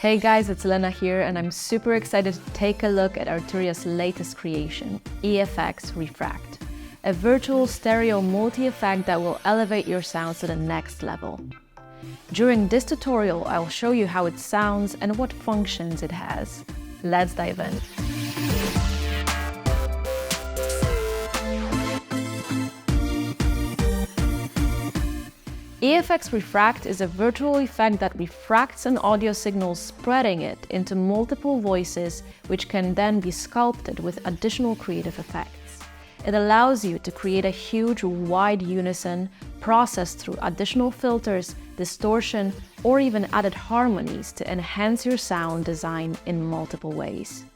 Hey guys, it's Elena here, and I'm super excited to take a look at Arturia's latest creation, EFX Refract, a virtual stereo multi-effect that will elevate your sounds to the next level. During this tutorial, I'll show you how it sounds and what functions it has. Let's dive in. EFX Refract is a virtual effect that refracts an audio signal, spreading it into multiple voices, which can then be sculpted with additional creative effects. It allows you to create a huge, wide unison processed through additional filters, distortion, or even added harmonies to enhance your sound design in multiple ways.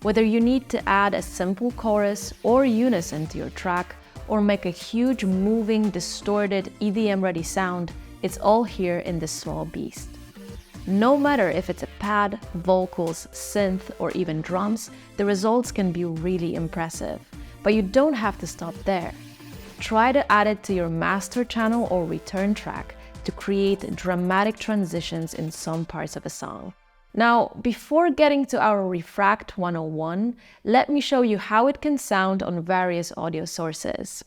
Whether you need to add a simple chorus or unison to your track, or make a huge, moving, distorted, EDM-ready sound, it's all here in this small beast. No matter if it's a pad, vocals, synth, or even drums, the results can be really impressive. But you don't have to stop there. Try to add it to your master channel or return track to create dramatic transitions in some parts of a song. Now, before getting to our Refract 101, let me show you how it can sound on various audio sources.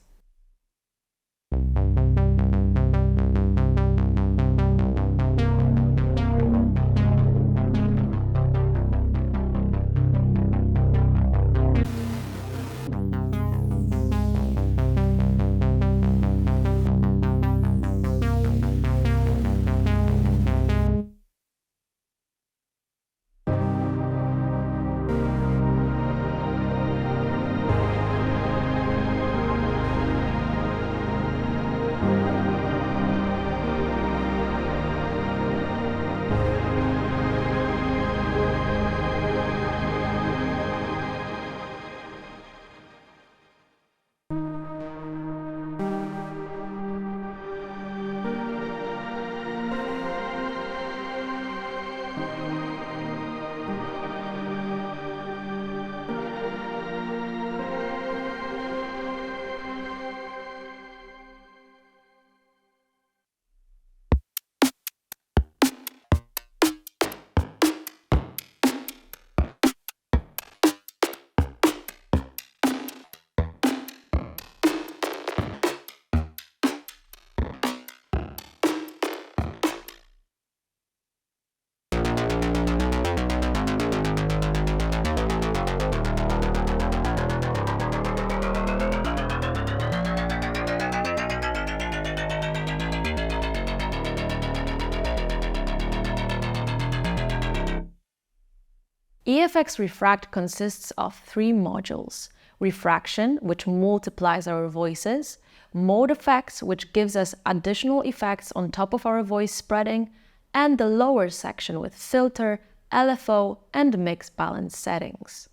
EFX Refract consists of 3 modules: refraction, which multiplies our voices; mode effects, which gives us additional effects on top of our voice spreading; and the lower section with filter, LFO, and mix balance settings.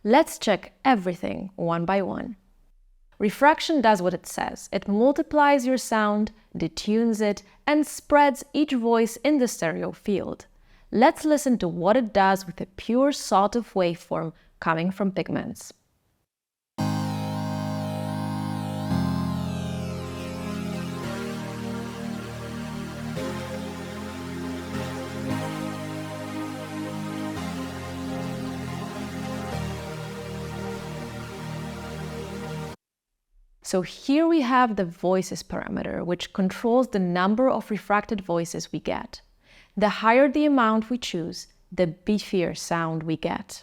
Let's check everything one by one. Refraction does what it says. It multiplies your sound, detunes it, and spreads each voice in the stereo field. Let's listen to what it does with a pure sawtooth waveform coming from Pigments. So here we have the voices parameter, which controls the number of refracted voices we get. The higher the amount we choose, the beefier sound we get.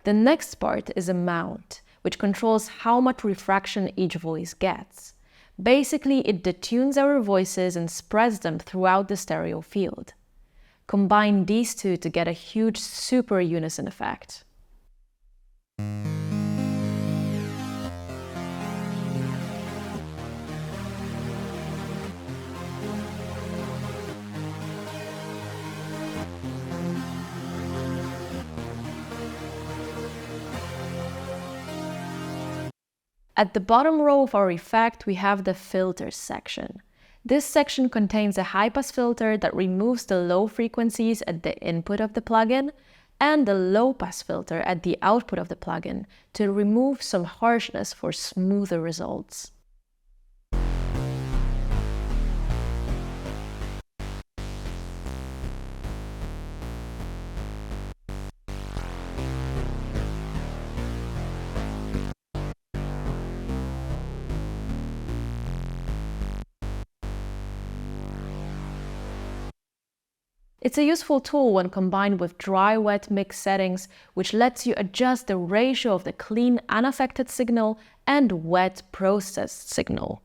The next part is amount, which controls how much refraction each voice gets. Basically, it detunes our voices and spreads them throughout the stereo field. Combine these two to get a huge super unison effect. At the bottom row of our effect, we have the filters section. This section contains a high-pass filter that removes the low frequencies at the input of the plugin and the low-pass filter at the output of the plugin to remove some harshness for smoother results. It's a useful tool when combined with dry-wet mix settings, which lets you adjust the ratio of the clean unaffected signal and wet processed signal.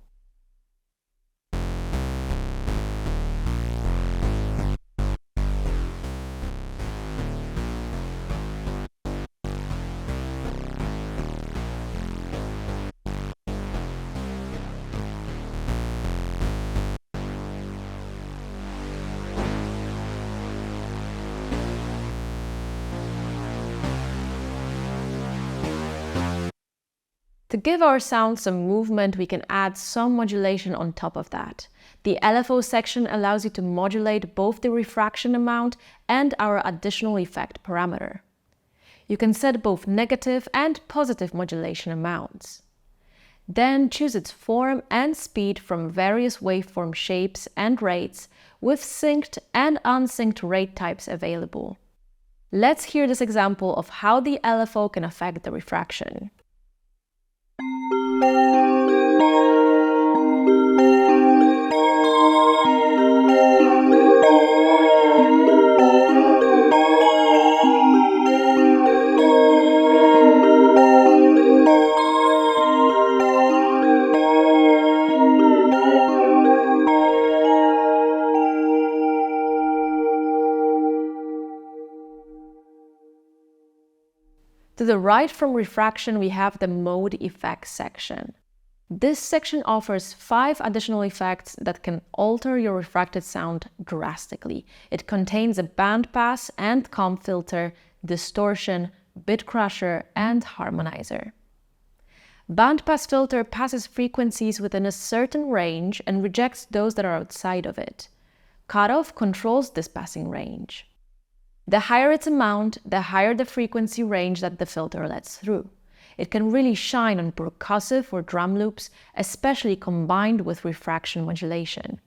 To give our sound some movement, we can add some modulation on top of that. The LFO section allows you to modulate both the refraction amount and our additional effect parameter. You can set both negative and positive modulation amounts. Then choose its form and speed from various waveform shapes and rates with synced and unsynced rate types available. Let's hear this example of how the LFO can affect the refraction. To the right from refraction, we have the mode effects section. This section offers 5 additional effects that can alter your refracted sound drastically. It contains a bandpass and comb filter, distortion, bit crusher, and harmonizer. Bandpass filter passes frequencies within a certain range and rejects those that are outside of it. Cutoff controls this passing range. The higher its amount, the higher the frequency range that the filter lets through. It can really shine on percussive or drum loops, especially combined with refraction modulation.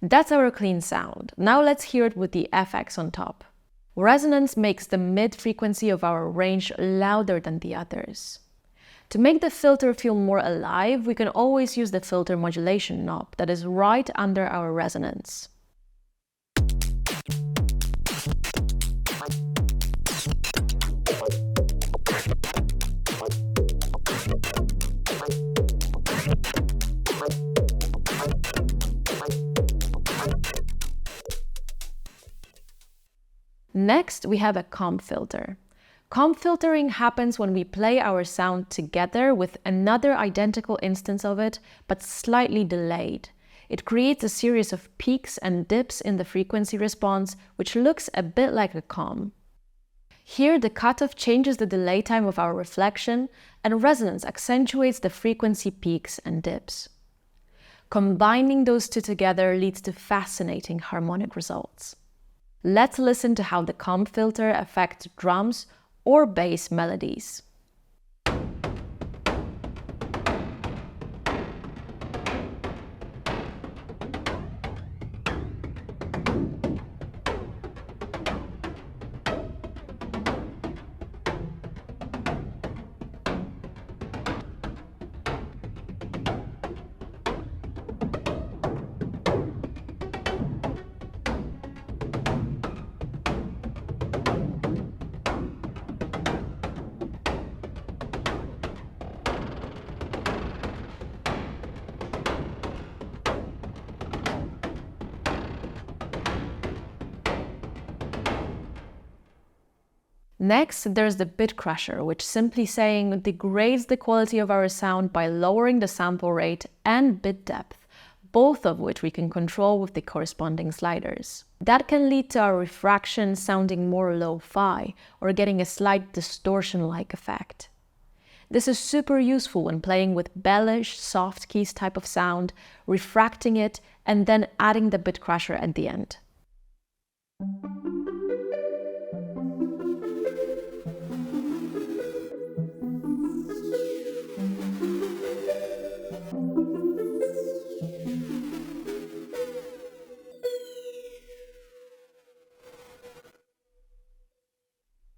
That's our clean sound. Now let's hear it with the FX on top. Resonance makes the mid-frequency of our range louder than the others. To make the filter feel more alive, we can always use the filter modulation knob that is right under our resonance. Next, we have a comb filter. Comb filtering happens when we play our sound together with another identical instance of it, but slightly delayed. It creates a series of peaks and dips in the frequency response, which looks a bit like a comb. Here, the cutoff changes the delay time of our reflection, and resonance accentuates the frequency peaks and dips. Combining those two together leads to fascinating harmonic results. Let's listen to how the comb filter affects drums or bass melodies. Next, there's the bit crusher, which simply saying degrades the quality of our sound by lowering the sample rate and bit depth, both of which we can control with the corresponding sliders. That can lead to our refraction sounding more lo-fi or getting a slight distortion-like effect. This is super useful when playing with bellish, soft keys type of sound, refracting it, and then adding the bit crusher at the end.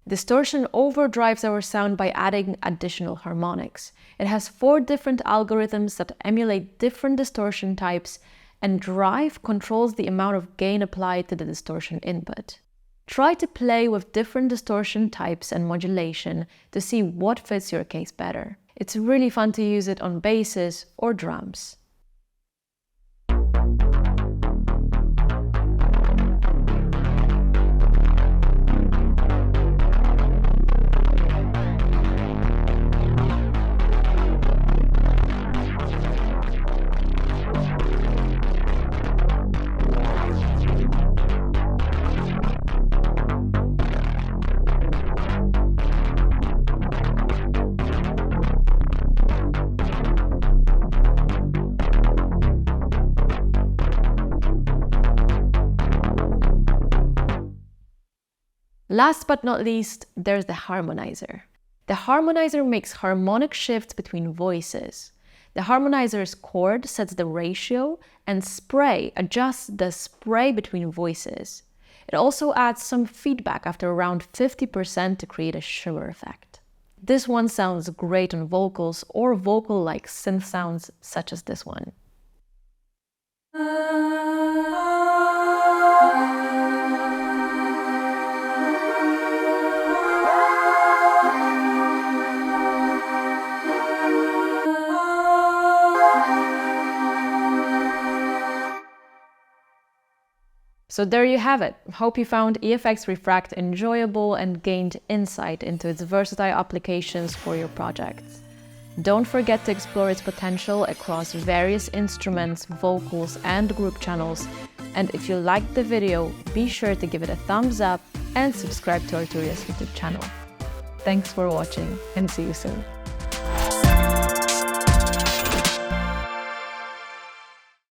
Distortion overdrives our sound by adding additional harmonics. It has 4 different algorithms that emulate different distortion types, and Drive controls the amount of gain applied to the distortion input. Try to play with different distortion types and modulation to see what fits your case better. It's really fun to use it on basses or drums. Last but not least, there's the harmonizer. The harmonizer makes harmonic shifts between voices. The harmonizer's chord sets the ratio, and spray adjusts the spray between voices. It also adds some feedback after around 50% to create a shimmer effect. This one sounds great on vocals or vocal-like synth sounds such as this one. So there you have it. Hope you found EFX Refract enjoyable and gained insight into its versatile applications for your projects. Don't forget to explore its potential across various instruments, vocals, and group channels. And if you liked the video, be sure to give it a thumbs up and subscribe to Arturia's YouTube channel. Thanks for watching, and see you soon.